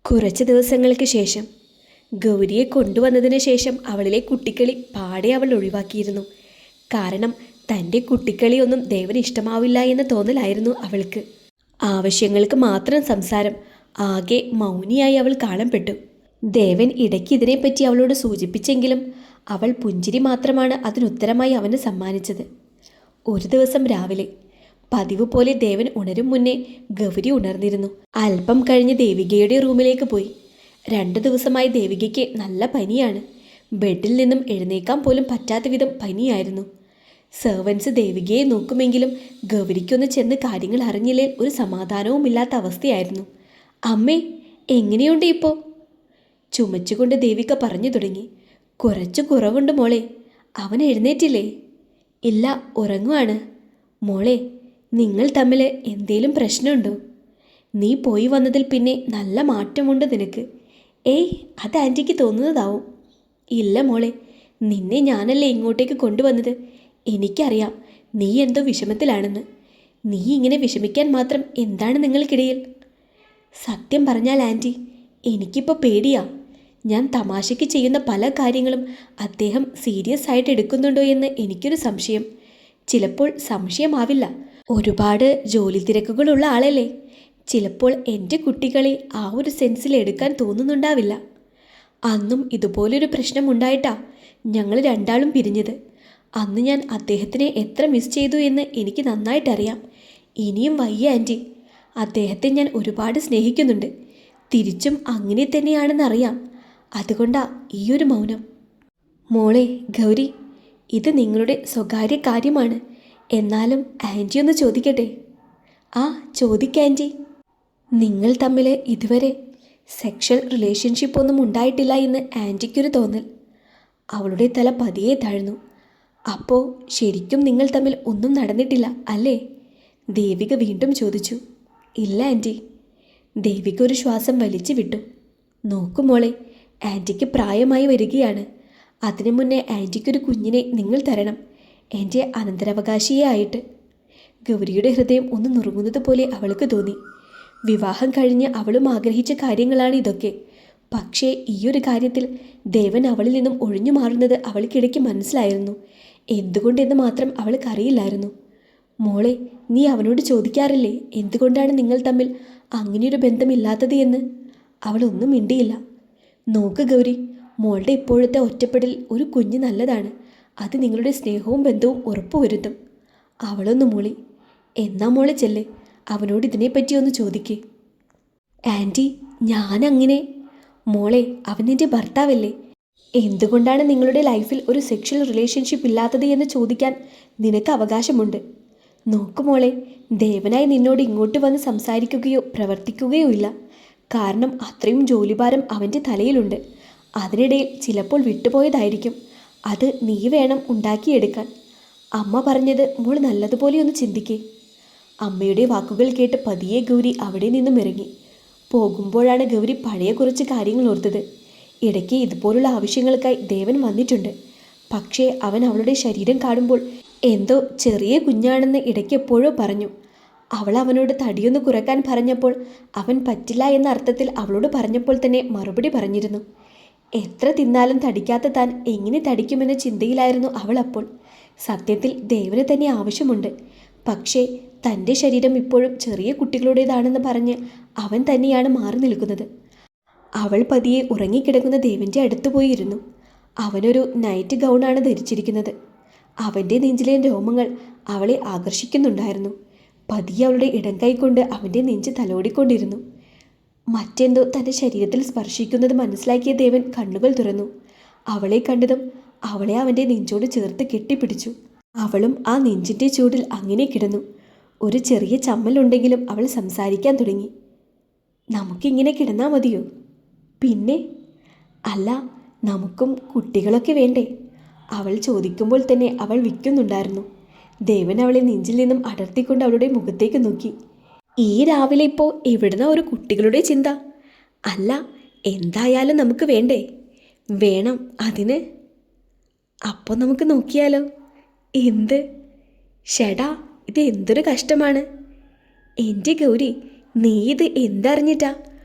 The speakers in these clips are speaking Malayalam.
കുറച്ച് ദിവസങ്ങൾക്ക് ശേഷം ഗൗരിയെ കൊണ്ടുവന്നതിന് ശേഷം അവളിലെ കുട്ടിക്കളി പാടെ അവൾ ഒഴിവാക്കിയിരുന്നു. കാരണം തൻ്റെ കുട്ടിക്കളിയൊന്നും ദേവന് ഇഷ്ടമാവില്ല എന്ന തോന്നലായിരുന്നു അവൾക്ക്. ആവശ്യങ്ങൾക്ക് മാത്രം സംസാരം. ആകെ മൗനിയായി അവൾ കാണപ്പെട്ടു. ദേവൻ ഇടയ്ക്ക് ഇതിനെപ്പറ്റി അവളോട് സൂചിപ്പിച്ചെങ്കിലും അവൾ പുഞ്ചിരി മാത്രമാണ് അതിനുത്തരമായി അവന് സമ്മാനിച്ചത്. ഒരു ദിവസം രാവിലെ പതിവ് പോലെ ദേവൻ ഉണരും മുന്നേ ഗൗരി ഉണർന്നിരുന്നു. അല്പം കഴിഞ്ഞ് ദേവികയുടെ റൂമിലേക്ക് പോയി. 2 ദിവസമായി ദേവികയ്ക്ക് നല്ല പനിയാണ്. ബെഡിൽ നിന്നും എഴുന്നേക്കാൻ പോലും പറ്റാത്ത വിധം പനിയായിരുന്നു. സെർവൻസ് ദേവികയെ നോക്കുമെങ്കിലും ഗൗരിക്കൊന്ന് ചെന്ന് കാര്യങ്ങൾ അറിഞ്ഞില്ലേ ഒരു സമാധാനവുമില്ലാത്ത അവസ്ഥയായിരുന്നു. അമ്മേ, എങ്ങനെയുണ്ട് ഇപ്പോൾ? ചുമച്ചുകൊണ്ട് ദേവിക പറഞ്ഞു തുടങ്ങി. കുറച്ചു കുറവുണ്ട് മോളെ. അവൻ എഴുന്നേറ്റില്ലേ? ഇല്ല, ഉറങ്ങുവാണ്. മോളെ, നിങ്ങൾ തമ്മിൽ എന്തേലും പ്രശ്നമുണ്ടോ? നീ പോയി വന്നതിൽ പിന്നെ നല്ല മാറ്റമുണ്ട് നിനക്ക്. ഏയ്, അത് ആൻറ്റിക്ക് തോന്നുന്നതാവും. ഇല്ല മോളെ, നിന്നെ ഞാനല്ലേ ഇങ്ങോട്ടേക്ക് കൊണ്ടുവന്നത്. എനിക്കറിയാം നീ എന്തോ വിഷമത്തിലാണെന്ന്. നീ ഇങ്ങനെ വിഷമിക്കാൻ മാത്രം എന്താണ് നിങ്ങൾക്കിടയിൽ? സത്യം പറഞ്ഞാൽ ആൻറ്റി, എനിക്കിപ്പോൾ പേടിയാ. ഞാൻ തമാശയ്ക്ക് ചെയ്യുന്ന പല കാര്യങ്ങളും അദ്ദേഹം സീരിയസ് ആയിട്ട് എടുക്കുന്നുണ്ടോ എന്ന് എനിക്കൊരു സംശയം. ചിലപ്പോൾ സംശയമാവില്ല, ഒരുപാട് ജോലി തിരക്കുകളുള്ള ആളല്ലേ. ചിലപ്പോൾ എൻ്റെ കുട്ടികളെ ആ ഒരു സെൻസിൽ എടുക്കാൻ തോന്നുന്നുണ്ടാവില്ല. അന്നും ഇതുപോലൊരു പ്രശ്നം ഉണ്ടായിട്ടാ ഞങ്ങൾ രണ്ടാളും പിരിഞ്ഞത്. അന്ന് ഞാൻ അദ്ദേഹത്തിനെ എത്ര മിസ് ചെയ്തു എന്ന് എനിക്ക് നന്നായിട്ടറിയാം. ഇനിയും വയ്യ ആൻറ്റി. അദ്ദേഹത്തെ ഞാൻ ഒരുപാട് സ്നേഹിക്കുന്നുണ്ട്. തിരിച്ചും അങ്ങനെ തന്നെയാണെന്നറിയാം. അതുകൊണ്ടാ ഈയൊരു മൗനം. മോളെ ഗൗരി, ഇത് നിങ്ങളുടെ സ്വകാര്യ കാര്യമാണ്. എന്നാലും ആൻറ്റി ഒന്ന് ചോദിക്കട്ടെ? ആ, ചോദിക്ക ആൻറ്റി. നിങ്ങൾ തമ്മിൽ ഇതുവരെ സെക്ഷൽ റിലേഷൻഷിപ്പ് ഒന്നും ഉണ്ടായിട്ടില്ല എന്ന് ആൻറ്റിക്കൊരു തോന്നൽ. അവളുടെ തല പതിയെ താഴ്ന്നു. അപ്പോൾ ശരിക്കും നിങ്ങൾ തമ്മിൽ ഒന്നും നടന്നിട്ടില്ല അല്ലേ? ദേവിക വീണ്ടും ചോദിച്ചു. ഇല്ല ആൻറ്റി. ദേവിക ഒരു ശ്വാസം വലിച്ചു വിട്ടു. നോക്കുമോളെ, ആൻറ്റിക്ക് പ്രായമായി വരികയാണ്. അതിനു മുന്നേ ആൻറ്റിക്കൊരു കുഞ്ഞിനെ നിങ്ങൾ തരണം, എൻ്റെ അനന്തരാവകാശിയെ ആയിട്ട്. ഗൗരിയുടെ ഹൃദയം ഒന്ന് നുറുങ്ങുന്നത് പോലെ അവൾക്ക് തോന്നി. വിവാഹം കഴിഞ്ഞ് അവളും ആഗ്രഹിച്ച കാര്യങ്ങളാണ് ഇതൊക്കെ. പക്ഷേ ഈയൊരു കാര്യത്തിൽ ദേവൻ അവളിൽ നിന്നും ഒഴിഞ്ഞു മാറുന്നത് അവൾക്കിടയ്ക്ക് മനസ്സിലായിരുന്നു. എന്തുകൊണ്ടെന്ന് മാത്രം അവൾക്കറിയില്ലായിരുന്നു. മോളെ, നീ അവനോട് ചോദിക്കാറില്ലേ എന്തുകൊണ്ടാണ് നിങ്ങൾ തമ്മിൽ അങ്ങനെയൊരു ബന്ധമില്ലാത്തത് എന്ന്? അവളൊന്നും മിണ്ടിയില്ല. നോക്ക് ഗൗരി, മോളുടെ ഇപ്പോഴത്തെ ഒറ്റപ്പെടൽ ഒരു കുഞ്ഞ് നല്ലതാണ്. അത് നിങ്ങളുടെ സ്നേഹവും ബന്ധവും ഉറപ്പുവരുത്തും. അവളൊന്ന് മൂളി. എന്നാ മോളെ ചെല്ല്, അവനോട് ഇതിനെപ്പറ്റി ഒന്ന് ചോദിക്കേ. ആൻറ്റി, ഞാനങ്ങനെ. മോളെ, അവൻ നിൻ്റെ ഭർത്താവല്ലേ. എന്തുകൊണ്ടാണ് നിങ്ങളുടെ ലൈഫിൽ ഒരു സെക്ഷൽ റിലേഷൻഷിപ്പ് ഇല്ലാത്തത് എന്ന് ചോദിക്കാൻ നിനക്ക് അവകാശമുണ്ട്. നോക്കുമോളെ, ദേവനായി നിന്നോട് ഇങ്ങോട്ട് വന്ന് സംസാരിക്കുകയോ പ്രവർത്തിക്കുകയോ ഇല്ല. കാരണം അത്രയും ജോലിഭാരം അവൻ്റെ തലയിലുണ്ട്. അതിനിടയിൽ ചിലപ്പോൾ വിട്ടുപോയതായിരിക്കും. അത് നീ വേണം ഉണ്ടാക്കിയെടുക്കാൻ. അമ്മ പറഞ്ഞത് മോൾ നല്ലതുപോലെ ഒന്ന് ചിന്തിക്കേ. അമ്മയുടെ വാക്കുകൾ കേട്ട് പതിയെ ഗൗരി അവിടെ നിന്നും ഇറങ്ങി. പോകുമ്പോഴാണ് ഗൗരി പഴയ കുറച്ച് കാര്യങ്ങൾ ഓർത്തത്. ഇടയ്ക്ക് ഇതുപോലുള്ള ആവശ്യങ്ങൾക്കായി ദേവൻ വന്നിട്ടുണ്ട്. പക്ഷേ അവൻ അവളുടെ ശരീരം കാണുമ്പോൾ എന്തോ ചെറിയ കുഞ്ഞാണെന്ന് ഇടയ്ക്ക് എപ്പോഴോ പറഞ്ഞു. അവൾ അവനോട് തടിയൊന്ന് കുറയ്ക്കാൻ പറഞ്ഞപ്പോൾ അവൻ പറ്റില്ല എന്ന അർത്ഥത്തിൽ അവളോട് പറഞ്ഞപ്പോൾ തന്നെ മറുപടി പറഞ്ഞിരുന്നു. എത്ര തിന്നാലും തടിക്കാത്ത താൻ എങ്ങനെ തടിക്കുമെന്ന ചിന്തയിലായിരുന്നു അവൾ അപ്പോൾ. സത്യത്തിൽ ദേവന് തന്നെ ആവശ്യമുണ്ട്. പക്ഷേ തൻ്റെ ശരീരം ഇപ്പോഴും ചെറിയ കുട്ടികളുടേതാണെന്ന് പറഞ്ഞ് അവൻ തന്നെയാണ് മാറി നിൽക്കുന്നത്. അവൾ പതിയെ ഉറങ്ങിക്കിടക്കുന്ന ദേവൻ്റെ അടുത്ത് പോയിരുന്നു. അവനൊരു നൈറ്റ് ഗൗണാണ് ധരിച്ചിരിക്കുന്നത്. അവൻ്റെ നെഞ്ചിലെ രോമങ്ങൾ അവളെ ആകർഷിക്കുന്നുണ്ടായിരുന്നു. പതിയെ അവളുടെ ഇടം കൈകൊണ്ട് അവൻ്റെ നെഞ്ച് തലോടിക്കൊണ്ടിരുന്നു. മറ്റെന്തോ തൻ്റെ ശരീരത്തിൽ സ്പർശിക്കുന്നത് മനസ്സിലാക്കിയ ദേവൻ കണ്ണുകൾ തുറന്നു. അവളെ കണ്ടതും അവളെ അവൻ്റെ നെഞ്ചോട് ചേർത്ത് കെട്ടിപ്പിടിച്ചു. അവളും ആ നെഞ്ചിൻ്റെ ചൂടിൽ അങ്ങനെ കിടന്നു. ഒരു ചെറിയ ചമ്മലുണ്ടെങ്കിലും അവൾ സംസാരിക്കാൻ തുടങ്ങി. നമുക്കിങ്ങനെ കിടന്നാൽ മതിയോ? പിന്നെ അല്ല, നമുക്കും കുട്ടികളൊക്കെ വേണ്ടേ? അവൾ ചോദിക്കുമ്പോൾ തന്നെ അവൾ വിൽക്കുന്നുണ്ടായിരുന്നു. ദേവൻ അവളെ നെഞ്ചിൽ നിന്നും അടർത്തിക്കൊണ്ട് അവളുടെ മുഖത്തേക്ക് നോക്കി. ഈ രാവിലെ ഇപ്പോൾ എവിടുന്ന ഒരു കുട്ടികളുടെ ചിന്ത? അല്ല, എന്തായാലും നമുക്ക് വേണ്ടേ? വേണം. അതിന് അപ്പോൾ നമുക്ക് നോക്കിയാലോ? എന്ത്? ഷെടാ, ഇത് എന്തൊരു കഷ്ടമാണ്. എൻ്റെ ഗൗരി, നീ ഇത് എന്തറിഞ്ഞിട്ടാ?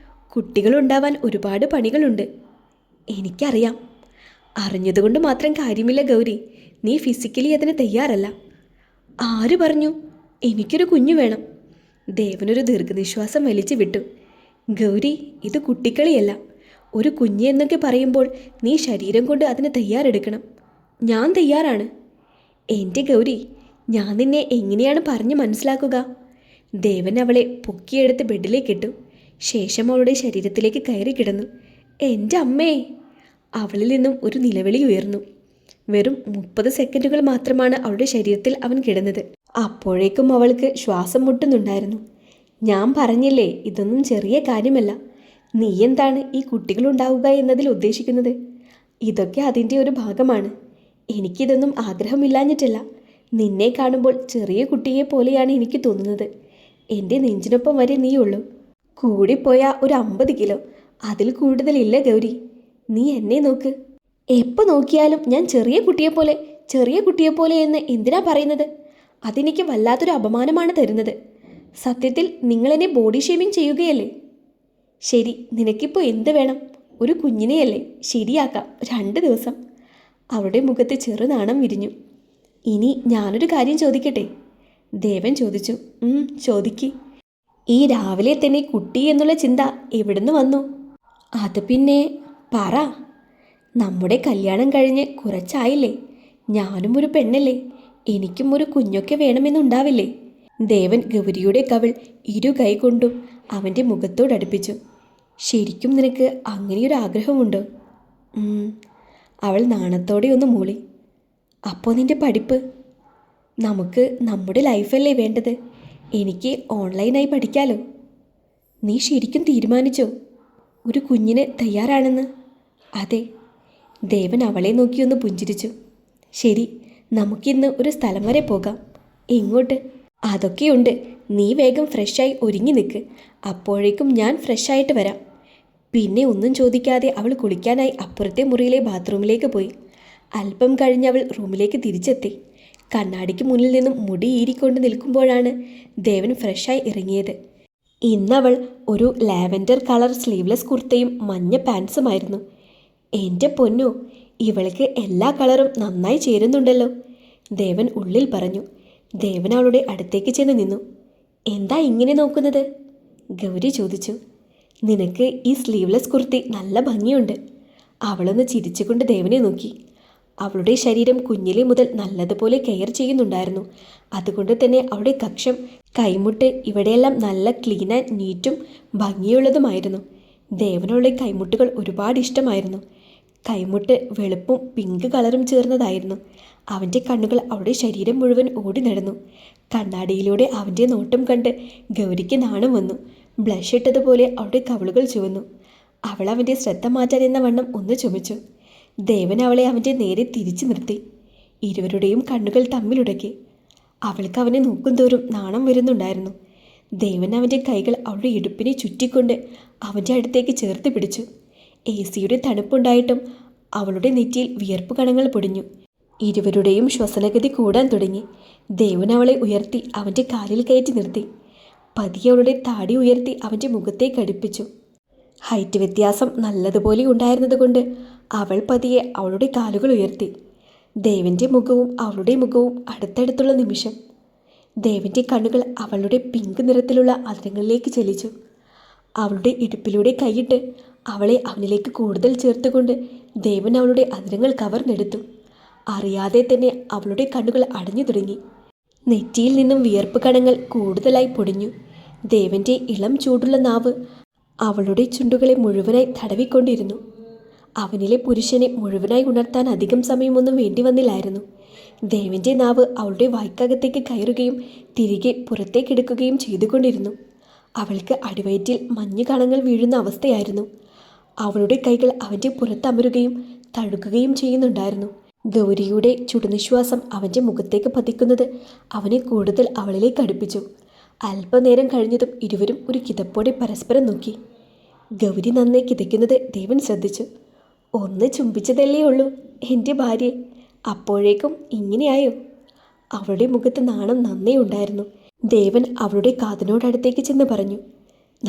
കുട്ടികളുണ്ടാവാൻ ഒരുപാട് പണികളുണ്ട്. എനിക്കറിയാം. അറിഞ്ഞതുകൊണ്ട് മാത്രം കാര്യമില്ല ഗൗരി. നീ ഫിസിക്കലി അതിന് തയ്യാറല്ല. ആര് പറഞ്ഞു? എനിക്കൊരു കുഞ്ഞു വേണം. ദേവനൊരു ദീർഘനിശ്വാസം വലിച്ചു വിട്ടു. ഗൗരി, ഇത് കുട്ടിക്കളിയല്ല. ഒരു കുഞ്ഞ് എന്നൊക്കെ പറയുമ്പോൾ നീ ശരീരം കൊണ്ട് അതിന് തയ്യാറെടുക്കണം. ഞാൻ തയ്യാറാണ്. എൻ്റെ ഗൗരി, ഞാൻ നിന്നെ എങ്ങനെയാണ് പറഞ്ഞ് മനസ്സിലാക്കുക? ദേവൻ അവളെ പൊക്കിയെടുത്ത് ബെഡിലേക്കിട്ടു. ശേഷം അവളുടെ ശരീരത്തിലേക്ക് കയറി കിടന്നു. എൻ്റെ അമ്മേ! അവളിൽ നിന്നും ഒരു നിലവിളി ഉയർന്നു. വെറും 30 സെക്കൻഡുകൾ മാത്രമാണ് അവളുടെ ശരീരത്തിൽ അവൻ കിടന്നത്. അപ്പോഴേക്കും അവൾക്ക് ശ്വാസം മുട്ടുന്നുണ്ടായിരുന്നു. ഞാൻ പറഞ്ഞില്ലേ, ഇതൊന്നും ചെറിയ കാര്യമല്ല. നീ എന്താണ് ഈ കുട്ടികളുണ്ടാവുക എന്നതിൽ ഉദ്ദേശിക്കുന്നത്? ഇതൊക്കെ അതിൻ്റെ ഒരു ഭാഗമാണ്. എനിക്കിതൊന്നും ആഗ്രഹമില്ലാഞ്ഞിട്ടില്ല. നിന്നെ കാണുമ്പോൾ ചെറിയ കുട്ടിയെ പോലെയാണ് എനിക്ക് തോന്നുന്നത്. എൻ്റെ നെഞ്ചിനൊപ്പം വരെ നീയുള്ളൂ. കൂടിപ്പോയ ഒരു 50 കിലോ. അതിൽ കൂടുതലില്ല ഗൗരി. നീ എന്നെ നോക്ക്. എപ്പോൾ നോക്കിയാലും ഞാൻ ചെറിയ കുട്ടിയെപ്പോലെ എന്ന് എന്തിനാ പറയുന്നത്? അതെനിക്ക് വല്ലാത്തൊരു അപമാനമാണ് തരുന്നത്. സത്യത്തിൽ നിങ്ങളെന്നെ ബോഡി ഷേമിങ് ചെയ്യുകയല്ലേ? ശരി, നിനക്കിപ്പോൾ എന്ത് വേണം? ഒരു കുഞ്ഞിനെയല്ലേ? ശരിയാക്കാം, 2 ദിവസം. അവളുടെ മുഖത്ത് ചെറുനാണം വിരിഞ്ഞു. ഇനി ഞാനൊരു കാര്യം ചോദിക്കട്ടെ? ദേവൻ ചോദിച്ചു. ചോദിക്ക്. ഈ രാവിലെ തന്നെ കുട്ടി എന്നുള്ള ചിന്ത എവിടുന്ന് വന്നു? അത് പിന്നെ പറ. നമ്മുടെ കല്യാണം കഴിഞ്ഞ് കുറച്ചായില്ലേ? ഞാനും ഒരു പെണ്ണല്ലേ? എനിക്കും ഒരു കുഞ്ഞൊക്കെ വേണമെന്നുണ്ടാവില്ലേ? ദേവൻ ഗൗരിയുടെ കവിൾ 2 കൈ കൊണ്ടും അവൻ്റെ മുഖത്തോടടുപ്പിച്ചു. ശരിക്കും നിനക്ക് അങ്ങനെയൊരു ആഗ്രഹമുണ്ടോ? അവൾ നാണത്തോടെ ഒന്ന് മൂളി. അപ്പോൾ നിൻ്റെ പഠിപ്പ്? നമുക്ക് നമ്മുടെ ലൈഫല്ലേ വേണ്ടത്. എനിക്ക് ഓൺലൈനായി പഠിക്കാലോ. നീ ശരിക്കും തീരുമാനിച്ചോ ഒരു കുഞ്ഞിന് തയ്യാറാണെന്ന്? അതെ. ദേവൻ അവളെ നോക്കിയൊന്ന് പുഞ്ചിരിച്ചു. ശരി, നമുക്കിന്ന് ഒരു സ്ഥലം വരെ പോകാം. എങ്ങോട്ട്? അതൊക്കെയുണ്ട്. നീ വേഗം ഫ്രഷായി ഒരുങ്ങി നിൽക്ക്. അപ്പോഴേക്കും ഞാൻ ഫ്രഷായിട്ട് വരാം. പിന്നെ ഒന്നും ചോദിക്കാതെ അവൾ കുളിക്കാനായി അപ്പുറത്തെ മുറിയിലെ ബാത്റൂമിലേക്ക് പോയി. അല്പം കഴിഞ്ഞ് അവൾ റൂമിലേക്ക് തിരിച്ചെത്തി. കണ്ണാടിക്ക് മുന്നിൽ നിന്നും മുടി ഈരിക്കൊണ്ട് നിൽക്കുമ്പോഴാണ് ദേവൻ ഫ്രഷായി ഇറങ്ങിയത്. ഇന്നവൾ ഒരു ലാവൻഡർ കളർ സ്ലീവ്ലെസ് കുർത്തയും മഞ്ഞ പാൻസുമായിരുന്നു. എൻ്റെ പൊന്നോ, ഇവൾക്ക് എല്ലാ കളറും നന്നായി ചേരുന്നുണ്ടല്ലോ, ദേവൻ ഉള്ളിൽ പറഞ്ഞു. ദേവൻ അവളുടെ അടുത്തേക്ക് ചെന്ന് നിന്നു. എന്താ ഇങ്ങനെ നോക്കുന്നത്? ഗൗരി ചോദിച്ചു. നിനക്ക് ഈ സ്ലീവ്ലെസ് കുർത്തി നല്ല ഭംഗിയുണ്ട്. അവളൊന്ന് ചിരിച്ചുകൊണ്ട് ദേവനെ നോക്കി. അവളുടെ ശരീരം കുഞ്ഞിലെ മുതൽ നല്ലതുപോലെ കെയർ ചെയ്യുന്നുണ്ടായിരുന്നു. അതുകൊണ്ട് തന്നെ അവളുടെ കക്ഷം, കൈമുട്ട് ഇവിടെയെല്ലാം നല്ല ക്ലീൻ ആൻഡ് നീറ്റും ഭംഗിയുള്ളതുമായിരുന്നു. ദേവനുള്ള കൈമുട്ടുകൾ ഒരുപാട് ഇഷ്ടമായിരുന്നു. കൈമുട്ട് വെളുപ്പും പിങ്ക് കളറും ചേർന്നതായിരുന്നു. അവൻ്റെ കണ്ണുകൾ അവളുടെ ശരീരം മുഴുവൻ ഓടി നടന്നു. കണ്ണാടിയിലൂടെ അവൻ്റെ നോട്ടം കണ്ട് ഗൗരിക്ക് നാണം വന്നു. ബ്ലഷ് ഇട്ടതുപോലെ അവളുടെ കവിളുകൾ ചുവന്നു. അവൾ അവൻ്റെ ശ്രദ്ധ മാറ്റാൻ എന്ന വണ്ണം ഒന്ന് ചുമച്ചു. ദേവൻ അവളെ അവൻ്റെ നേരെ തിരിച്ചു നിർത്തി. ഇരുവരുടെയും കണ്ണുകൾ തമ്മിലുടക്കി. അവൾക്ക് അവനെ നോക്കുന്തോറും നാണം വരുന്നുണ്ടായിരുന്നു. ദേവൻ അവൻ്റെ കൈകൾ അവളുടെ ഇടുപ്പിനെ ചുറ്റിക്കൊണ്ട് അവൻ്റെ അടുത്തേക്ക് ചേർത്ത് പിടിച്ചു. AC-യുടെ തണുപ്പുണ്ടായിട്ടും അവളുടെ നെറ്റിയിൽ വിയർപ്പ് കണങ്ങൾ പൊടിഞ്ഞു. ഇരുവരുടെയും ശ്വസനഗതി കൂടാൻ തുടങ്ങി. ദേവൻ അവളെ ഉയർത്തി അവൻ്റെ കാലിൽ കയറ്റി നിർത്തി. പതിയെ അവളുടെ താടി ഉയർത്തി അവൻ്റെ മുഖത്തേക്ക് അടുപ്പിച്ചു. ഹൈറ്റ് വ്യത്യാസം നല്ലതുപോലെ ഉണ്ടായിരുന്നതുകൊണ്ട് അവൾ പതിയെ അവളുടെ കാലുകൾ ഉയർത്തി. ദേവൻ്റെ മുഖവും അവളുടെ മുഖവും അടുത്തടുത്തുള്ള നിമിഷം ദേവൻ്റെ കണ്ണുകൾ അവളുടെ പിങ്ക് നിറത്തിലുള്ള അതിരങ്ങളിലേക്ക് ചലിച്ചു. അവളുടെ ഇടുപ്പിലൂടെ കൈയിട്ട് അവളെ അവനിലേക്ക് കൂടുതൽ ചേർത്തുകൊണ്ട് ദേവൻ അവളുടെ അതിരങ്ങൾ കവർന്നെടുത്തു. അറിയാതെ തന്നെ അവളുടെ കണ്ണുകൾ അടഞ്ഞു തുടങ്ങി. നെറ്റിയിൽ നിന്നും വിയർപ്പ് കണങ്ങൾ കൂടുതലായി പൊടിഞ്ഞു. ദേവൻ്റെ ഇളം ചൂടുള്ള നാവ് അവളുടെ ചുണ്ടുകളെ മുഴുവനായി തടവിക്കൊണ്ടിരുന്നു. അവനിലെ പുരുഷനെ മുഴുവനായി ഉണർത്താൻ അധികം സമയമൊന്നും വേണ്ടി വന്നില്ലായിരുന്നു. ദേവൻ്റെ നാവ് അവളുടെ വായ്ക്കകത്തേക്ക് കയറുകയും തിരികെ പുറത്തേക്കെടുക്കുകയും ചെയ്തുകൊണ്ടിരുന്നു. അവൾക്ക് അടിവയറ്റിൽ മഞ്ഞു കണങ്ങൾ വീഴുന്ന അവസ്ഥയായിരുന്നു. അവളുടെ കൈകൾ അവൻ്റെ പുറത്തമരുകയും തഴുകുകയും ചെയ്യുന്നുണ്ടായിരുന്നു. ഗൗരിയുടെ ചുടുനിശ്വാസം അവൻ്റെ മുഖത്തേക്ക് പതിക്കുന്നത് അവനെ കൂടുതൽ അവളിലേക്ക് അടുപ്പിച്ചു. അല്പനേരം കഴിഞ്ഞതും ഇരുവരും ഒരു കിതപ്പോടെ പരസ്പരം നോക്കി. ഗൗരി നന്നെ കിതയ്ക്കുന്നത് ദേവൻ ശ്രദ്ധിച്ചു. ഒന്ന് ചുംബിച്ചതല്ലേ ഉള്ളൂ എൻ്റെ ഭാര്യ, അപ്പോഴേക്കും ഇങ്ങനെയായോ? അവളുടെ മുഖത്ത് നാണം നന്നേ ഉണ്ടായിരുന്നു. ദേവൻ അവളുടെ കാതിനോടടുത്തേക്ക് ചെന്ന് പറഞ്ഞു.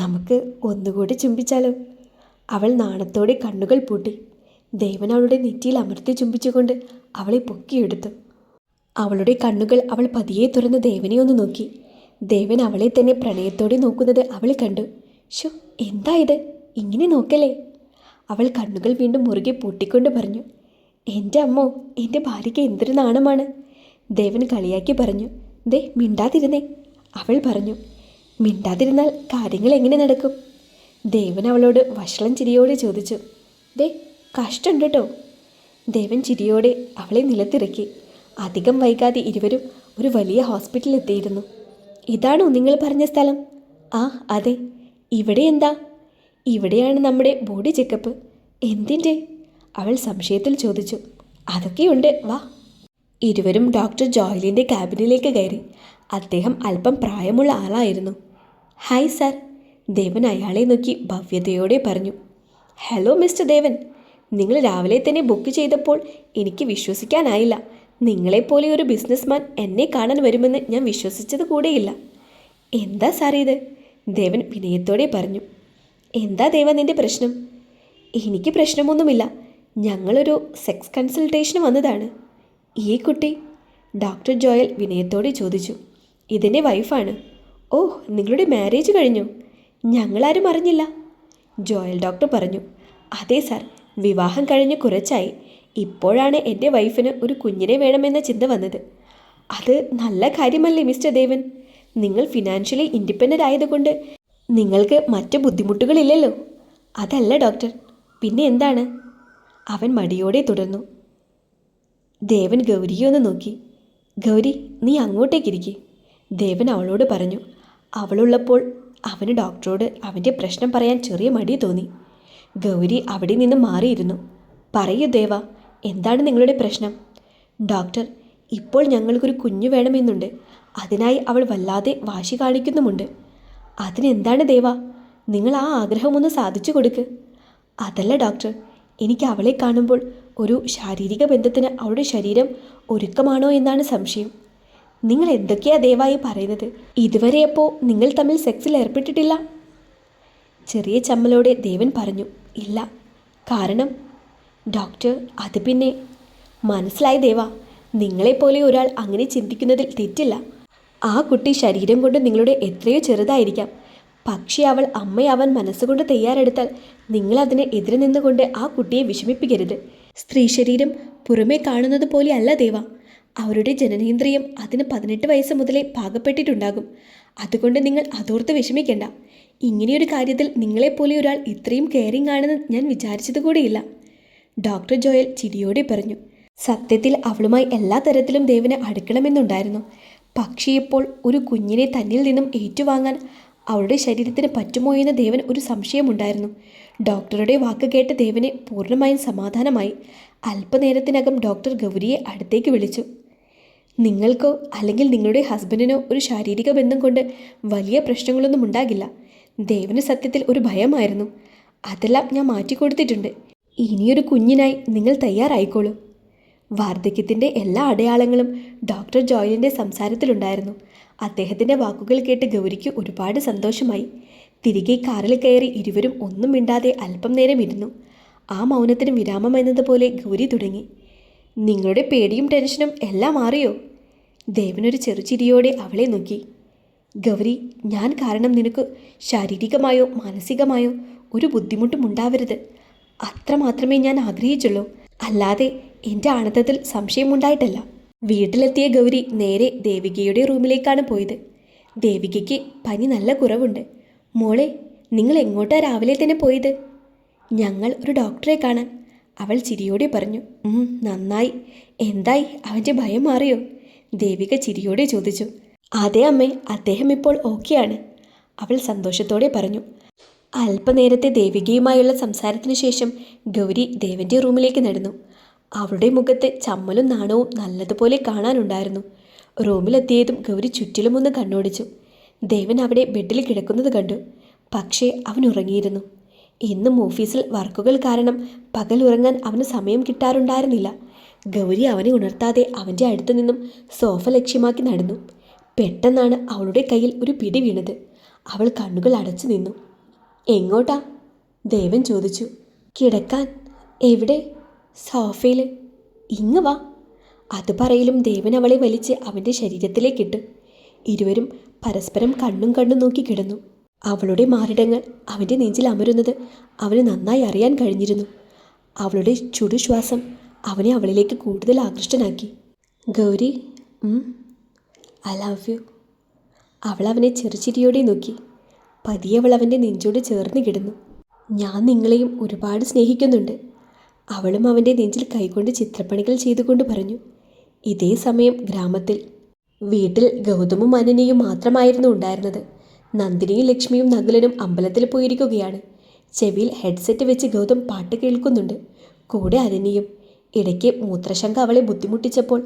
നമുക്ക് ഒന്നുകൂടി ചുംബിച്ചാലോ? അവൾ നാണത്തോടെ കണ്ണുകൾ പൂട്ടി. ദേവൻ അവളുടെ നെറ്റിയിൽ അമർത്തി ചുംബിച്ചുകൊണ്ട് അവളെ പൊക്കിയെടുത്തു. അവളുടെ കണ്ണുകൾ അവൾ പതിയെ തുറന്ന് ദേവനെ ഒന്ന് നോക്കി. ദേവൻ അവളെ തന്നെ പ്രണയത്തോടെ നോക്കുന്നത് അവൾ കണ്ടു. ഷോ, എന്താ ഇത്? ഇങ്ങനെ നോക്കല്ലേ? അവൾ കണ്ണുകൾ വീണ്ടും മുറുകെ പൂട്ടിക്കൊണ്ട് പറഞ്ഞു. എൻ്റെ അമ്മോ, എൻ്റെ ഭാര്യയ്ക്ക് എന്തൊരു നാണമാണ്. ദേവൻ കളിയാക്കി പറഞ്ഞു. ദേ, മിണ്ടാതിരുന്നേ, അവൾ പറഞ്ഞു. മിണ്ടാതിരുന്നാൽ കാര്യങ്ങൾ എങ്ങനെ നടക്കും? ദേവൻ അവളോട് വഷളം ചിരിയോടെ ചോദിച്ചു. ദേ, കഷ്ടമുണ്ട് കേട്ടോ. ദേവൻ ചിരിയോടെ അവളെ നിലത്തിറക്കി. അധികം വൈകാതെ ഇരുവരും ഒരു വലിയ ഹോസ്പിറ്റലിൽ എത്തിയിരുന്നു. ഇതാണോ നിങ്ങൾ പറഞ്ഞ സ്ഥലം? ആ അതെ. ഇവിടെ എന്താ? ഇവിടെയാണ് നമ്മുടെ ബോഡി ചെക്കപ്പ്. എന്തിൻ്റെ? അവൾ സംശയത്തിൽ ചോദിച്ചു. അതൊക്കെയുണ്ട്, വാ. ഇരുവരും ഡോക്ടർ ജോയലിൻ്റെ ക്യാബിനിലേക്ക് കയറി. അദ്ദേഹം അല്പം പ്രായമുള്ള ആളായിരുന്നു. ഹായ് സാർ, ദേവൻ അയാളെ നോക്കി ഭവ്യതയോടെ പറഞ്ഞു. ഹലോ മിസ്റ്റർ ദേവൻ, നിങ്ങൾ രാവിലെ തന്നെ ബുക്ക് ചെയ്തപ്പോൾ എനിക്ക് വിശ്വസിക്കാനായില്ല. നിങ്ങളെപ്പോലെ ഒരു ബിസിനസ്മാൻ എന്നെ കാണാൻ വരുമെന്ന് ഞാൻ വിശ്വസിച്ചത് കൂടെയില്ല. എന്താ സാർ ഇത്? ദേവൻ വിനയത്തോടെ പറഞ്ഞു. എന്താ ദേവ നിൻ്റെ പ്രശ്നം? എനിക്ക് പ്രശ്നമൊന്നുമില്ല. ഞങ്ങളൊരു സെക്സ് കൺസൾട്ടേഷന് വന്നതാണ്. ഈ കുട്ടി? ഡോക്ടർ ജോയൽ വിനയത്തോടെ ചോദിച്ചു. ഇതെൻ്റെ വൈഫാണ്. ഓ, നിങ്ങളുടെ മാരേജ് കഴിഞ്ഞു? ഞങ്ങളാരും അറിഞ്ഞില്ല. ജോയൽ ഡോക്ടർ പറഞ്ഞു. അതെ സാർ, വിവാഹം കഴിഞ്ഞ് കുറച്ചായി. ഇപ്പോഴാണ് എൻ്റെ വൈഫിന് ഒരു കുഞ്ഞിനെ വേണമെന്ന ചിന്ത വന്നത്. അത് നല്ല കാര്യമല്ലേ മിസ്റ്റർ ദേവൻ? നിങ്ങൾ ഫിനാൻഷ്യലി ഇൻഡിപെൻഡൻ്റ് ആയതുകൊണ്ട് നിങ്ങൾക്ക് മറ്റ് ബുദ്ധിമുട്ടുകളില്ലല്ലോ. അതല്ല ഡോക്ടർ, പിന്നെ എന്താണ്? അവൻ മടിയോടെ തുടർന്നു. ദേവൻ ഗൗരിയെ ഒന്ന് നോക്കി. ഗൗരി, നീ അങ്ങോട്ടേക്കിരിക്കെ, ദേവൻ അവളോട് പറഞ്ഞു. അവളുള്ളപ്പോൾ അവന് ഡോക്ടറോട് അവൻ്റെ പ്രശ്നം പറയാൻ ചെറിയ മടി തോന്നി. ഗൗരി അവിടെ നിന്ന് മാറിയിരുന്നു. പറയൂ ദേവ, എന്താണ് നിങ്ങളുടെ പ്രശ്നം? ഡോക്ടർ, ഇപ്പോൾ ഞങ്ങൾക്കൊരു കുഞ്ഞു വേണമെന്നുണ്ട്. അതിനായി അവൾ വല്ലാതെ വാശി കാണിക്കുന്നുമുണ്ട്. അതിനെന്താണ് ദേവ? നിങ്ങൾ ആ ആഗ്രഹമൊന്ന് സാധിച്ചു കൊടുക്ക്. അതല്ല ഡോക്ടർ, എനിക്ക് അവളെ കാണുമ്പോൾ ഒരു ശാരീരിക ബന്ധത്തിന് അവളുടെ ശരീരം ഒരുക്കമാണോ എന്നാണ് സംശയം. നിങ്ങൾ എന്തൊക്കെയാ ദയവായി പറയുന്നത്? ഇതുവരെ അപ്പോൾ നിങ്ങൾ തമ്മിൽ സെക്സിൽ ഏർപ്പെട്ടിട്ടില്ല? ചെറിയ ചമ്മലോടെ ദേവൻ പറഞ്ഞു. ഇല്ല. കാരണം? ഡോക്ടർ, അത് പിന്നെ മനസ്സിലായി ദേവ, നിങ്ങളെപ്പോലെ ഒരാൾ അങ്ങനെ ചിന്തിക്കുന്നതിൽ തെറ്റില്ല. ആ കുട്ടി ശരീരം കൊണ്ട് നിങ്ങളുടെ എത്രയോ ചെറുതായിരിക്കാം. പക്ഷേ അവൾ അമ്മയാവാൻ മനസ്സുകൊണ്ട് തയ്യാറെടുത്താൽ നിങ്ങൾ അതിനെ എതിരെ നിന്നുകൊണ്ട് ആ കുട്ടിയെ വിഷമിപ്പിക്കരുത്. സ്ത്രീ ശരീരം പുറമേ കാണുന്നത് പോലെയല്ല ദേവ. അവരുടെ ജനനേന്ദ്രിയം അതിന് 18 വയസ്സ് മുതലേ പാകപ്പെട്ടിട്ടുണ്ടാകും. അതുകൊണ്ട് നിങ്ങൾ അതോർത്ത് വിഷമിക്കേണ്ട. ഇങ്ങനെയൊരു കാര്യത്തിൽ നിങ്ങളെപ്പോലെ ഒരാൾ ഇത്രയും കെയറിംഗ് ആണെന്ന് ഞാൻ വിചാരിച്ചത് കൂടിയില്ല. ഡോക്ടർ ജോയൽ ചിരിയോടെ പറഞ്ഞു. സത്യത്തിൽ അവളുമായി എല്ലാ തരത്തിലും ദേവന് അടുക്കണമെന്നുണ്ടായിരുന്നു. പക്ഷേ ഇപ്പോൾ ഒരു കുഞ്ഞിനെ തന്നിൽ നിന്നും ഏറ്റുവാങ്ങാൻ അവളുടെ ശരീരത്തിന് പറ്റുമോ എന്ന് ദേവൻ ഒരു സംശയമുണ്ടായിരുന്നു. ഡോക്ടറുടെ വാക്ക് കേട്ട് ദേവന് പൂർണ്ണമായും സമാധാനമായി. അല്പനേരത്തിനകം ഡോക്ടർ ഗൗരിയെ അടുത്തേക്ക് വിളിച്ചു. നിങ്ങൾക്കോ അല്ലെങ്കിൽ നിങ്ങളുടെ ഹസ്ബൻഡിനോ ഒരു ശാരീരിക ബന്ധം കൊണ്ട് വലിയ പ്രശ്നങ്ങളൊന്നും ഉണ്ടാകില്ല. ദേവന് സത്യത്തിൽ ഒരു ഭയമായിരുന്നു. അതെല്ലാം ഞാൻ മാറ്റിക്കൊടുത്തിട്ടുണ്ട്. ഇനിയൊരു കുഞ്ഞിനായി നിങ്ങൾ തയ്യാറായിക്കോളൂ. വാർദ്ധക്യത്തിൻ്റെ എല്ലാ അടയാളങ്ങളും ഡോക്ടർ ജോയലിൻ്റെ സംസാരത്തിലുണ്ടായിരുന്നു. അദ്ദേഹത്തിൻ്റെ വാക്കുകൾ കേട്ട് ഗൗരിക്ക് ഒരുപാട് സന്തോഷമായി. തിരികെ കാറിൽ കയറി ഇരുവരും ഒന്നും മിണ്ടാതെ അല്പം നേരം ഇരുന്നു. ആ മൗനത്തിന് വിരാമം എന്നതുപോലെ ഗൗരി തുടങ്ങി. നിങ്ങളുടെ പേടിയും ടെൻഷനും എല്ലാം മാറിയോ? ദേവനൊരു ചെറുചിരിയോടെ അവളെ നോക്കി. ഗൗരി, ഞാൻ കാരണം നിനക്ക് ശാരീരികമായോ മാനസികമായോ ഒരു ബുദ്ധിമുട്ടും ഉണ്ടാവരുത്. അത്രമാത്രമേ ഞാൻ ആഗ്രഹിച്ചുള്ളൂ. അല്ലാതെ എൻ്റെ ആണത്തത്തിൽ സംശയമുണ്ടായിട്ടല്ല. വീട്ടിലെത്തിയ ഗൗരി നേരെ ദേവികയുടെ റൂമിലേക്കാണ് പോയത്. ദേവികയ്ക്ക് പനി നല്ല കുറവുണ്ട്. മോളെ, നിങ്ങൾ എങ്ങോട്ടാ രാവിലെ തന്നെ പോയത്? ഞങ്ങൾ ഒരു ഡോക്ടറെ കാണാൻ, അവൾ ചിരിയോടെ പറഞ്ഞു. നന്നായി. എന്തായി, അവൻ്റെ ഭയം മാറിയോ? ദേവിക ചിരിയോടെ ചോദിച്ചു. അതെ അമ്മേ, അദ്ദേഹം ഇപ്പോൾ ഓക്കെയാണ്, അവൾ സന്തോഷത്തോടെ പറഞ്ഞു. അല്പനേരത്തെ ദേവികയുമായുള്ള സംസാരത്തിന് ശേഷം ഗൗരി ദേവൻ്റെ റൂമിലേക്ക് നടന്നു. അവളുടെ മുഖത്ത് ചമ്മലും നാണവും നല്ലതുപോലെ കാണാനുണ്ടായിരുന്നു. റൂമിലെത്തിയതും ഗൗരി ചുറ്റിലുമൊന്ന് കണ്ണോടിച്ചു. ദേവൻ അവിടെ ബെഡിൽ കിടക്കുന്നത് കണ്ടു. പക്ഷേ അവൻ ഉറങ്ങിയിരുന്നു. ഇന്നും ഓഫീസിൽ വർക്കുകൾ കാരണം പകൽ ഉറങ്ങാൻ അവന് സമയം കിട്ടാറുണ്ടായിരുന്നില്ല. ഗൗരി അവനെ ഉണർത്താതെ അവൻ്റെ അടുത്തു നിന്നും സോഫ ലക്ഷ്യമാക്കി നടന്നു. പെട്ടെന്നാണ് അവളുടെ കയ്യിൽ ഒരു പിടി വീണത്. അവൾ കണ്ണുകൾ അടച്ചു നിന്നു. എങ്ങോട്ടാ? ദേവൻ ചോദിച്ചു. കിടക്കാൻ. എവിടെ? സോഫയിൽ. ഇങ്ങ് വാ. അത് പറയലും ദേവൻ അവളെ വലിച്ച് അവൻ്റെ ശരീരത്തിലേക്കിട്ടു. ഇരുവരും പരസ്പരം കണ്ണും കണ്ണും നോക്കി കിടന്നു. അവളുടെ മാറിടങ്ങൾ അവൻ്റെ നെഞ്ചിൽ അമരുന്നത് അവന് നന്നായി അറിയാൻ കഴിഞ്ഞിരുന്നു. അവളുടെ ചുടുശ്വാസം അവനെ അവളിലേക്ക് കൂടുതൽ ആകൃഷ്ടനാക്കി. Gauri, I love you. അവൾ അവനെ ചെറുചിരിയോടെ നോക്കി. പതിയെ അവൾ അവൻ്റെ നെഞ്ചോട് ചേർന്ന് കിടന്നു. ഞാൻ നിങ്ങളെയും ഒരുപാട് സ്നേഹിക്കുന്നുണ്ട്. അവളും അവൻ്റെ നെഞ്ചിൽ കൈകൊണ്ട് ചിത്രപ്പണികൾ ചെയ്തുകൊണ്ട് പറഞ്ഞു. ഇതേ സമയം ഗ്രാമത്തിൽ വീട്ടിൽ ഗൗതമും അനന്യയും മാത്രമായിരുന്നു ഉണ്ടായിരുന്നത്. നന്ദിനിയും ലക്ഷ്മിയും നകുലനും അമ്പലത്തിൽ പോയിരിക്കുകയാണ്. ചെവിയിൽ ഹെഡ്സെറ്റ് വെച്ച് ഗൗതം പാട്ട് കേൾക്കുന്നുണ്ട്. കൂടെ അനന്യയും. ഇടയ്ക്ക് മൂത്രശങ്ക അവളെ ബുദ്ധിമുട്ടിച്ചപ്പോൾ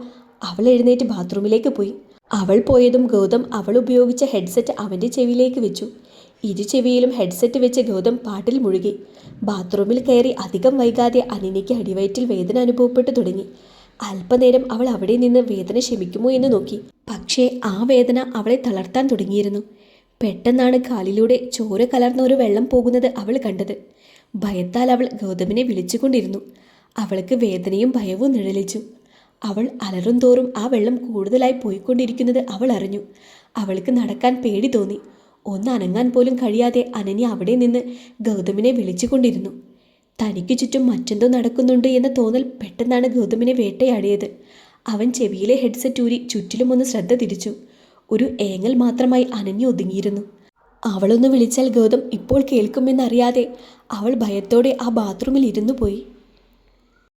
അവൾ എഴുന്നേറ്റ് ബാത്റൂമിലേക്ക് പോയി. അവൾ പോയതും ഗൗതം അവൾ ഉപയോഗിച്ച ഹെഡ്സെറ്റ് അവൻ്റെ ചെവിയിലേക്ക് വെച്ചു. ഇരു ചെവിയിലും ഹെഡ്സെറ്റ് വെച്ച് ഗൗതം പാട്ടിൽ മുഴുകി. ബാത്റൂമിൽ കയറി അധികം വൈകാതെ അനന്യയ്ക്ക് അടിവയറ്റിൽ വേദന അനുഭവപ്പെട്ടു തുടങ്ങി. അല്പനേരം അവൾ അവിടെ നിന്ന് വേദന ശമിക്കുമോ എന്ന് നോക്കി. പക്ഷേ ആ വേദന അവളെ തളർത്താൻ തുടങ്ങിയിരുന്നു. പെട്ടെന്നാണ് കാലിലൂടെ ചോര കലർന്ന ഒരു വെള്ളം പോകുന്നത് അവൾ കണ്ടത്. ഭയത്താൽ അവൾ ഗൗതമിനെ വിളിച്ചുകൊണ്ടിരുന്നു. അവൾക്ക് വേദനയും ഭയവും നിഴലിച്ചു. അവൾ അലറും തോറും ആ വെള്ളം കൂടുതലായി പോയിക്കൊണ്ടിരിക്കുന്നത് അവൾ അറിഞ്ഞു. അവൾക്ക് നടക്കാൻ പേടി തോന്നി. ഒന്ന് അനങ്ങാൻ പോലും കഴിയാതെ അനന്യ അവിടെ നിന്ന് ഗൗതമിനെ വിളിച്ചുകൊണ്ടിരുന്നു. തനിക്ക് ചുറ്റും മറ്റെന്തോ നടക്കുന്നുണ്ട് എന്ന തോന്നൽ പെട്ടെന്നാണ് ഗൗതമിനെ വേട്ടയാടിയത്. അവൻ ചെവിയിലെ ഹെഡ്സെറ്റ് ഊരി ചുറ്റിലുമൊന്ന് ശ്രദ്ധ തിരിച്ചു. ഒരു ഏങ്ങൽ മാത്രമായി അനന്യ ഒതുങ്ങിയിരുന്നു. അവളൊന്ന് വിളിച്ചാൽ ഗൗതം ഇപ്പോൾ കേൾക്കുമെന്നറിയാതെ അവൾ ഭയത്തോടെ ആ ബാത്റൂമിൽ ഇരുന്നു പോയി.